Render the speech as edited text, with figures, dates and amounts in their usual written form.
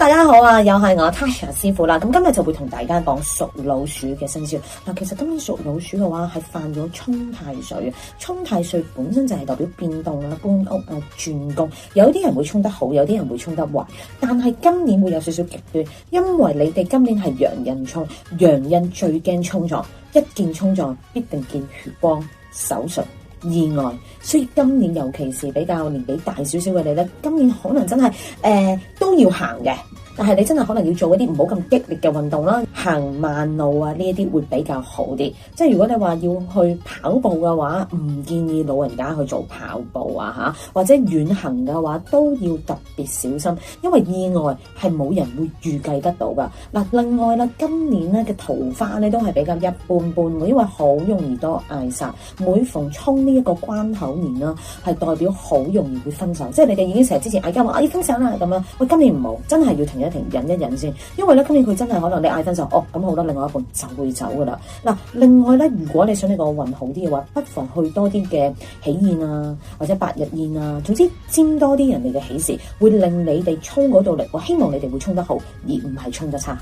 大家好啊，又係我 Tasha 師傅啦。咁今日就會同大家講屬老鼠嘅生肖。嗱，其實今年屬老鼠嘅話係犯咗沖太歲啊。沖太歲本身就係代表變動啊、搬屋啊、轉工。有啲人會沖得好，有啲人會沖得壞。但係今年會有少少極端，因為你哋今年係羊印沖，羊印最驚衝撞，一見衝撞必定見血光、手術、意外，所以今年尤其是比較年紀大少少嘅你咧，今年可能真係都要行嘅，但係你真係可能要做一啲唔好咁激烈嘅運動啦，行慢路啊，呢一啲會比較好啲。即係如果你話要去跑步嘅話，唔建議老人家去做跑步啊或者遠行嘅話都要特別小心，因為意外係冇人會預計得到噶。嗱，另外啦，今年咧嘅桃花咧都係比較一般般嘅，因為好容易多嗌殺。每逢衝呢一個關口年啦，係代表好容易會分手，即係你哋已經成日之前嗌交話要分手啦咁樣。喂，今年唔好，真係要停一停，忍一忍先，因為咧今年佢真係可能你嗌分手，咁好啦，另外一半就會走噶啦。嗱，另外咧，如果你想你個運好啲嘅話，不妨去多啲嘅喜宴啊，或者百日宴啊，總之沾多啲人哋嘅喜事，會令你哋衝嗰度力。我希望你哋會衝得好，而唔係衝得差。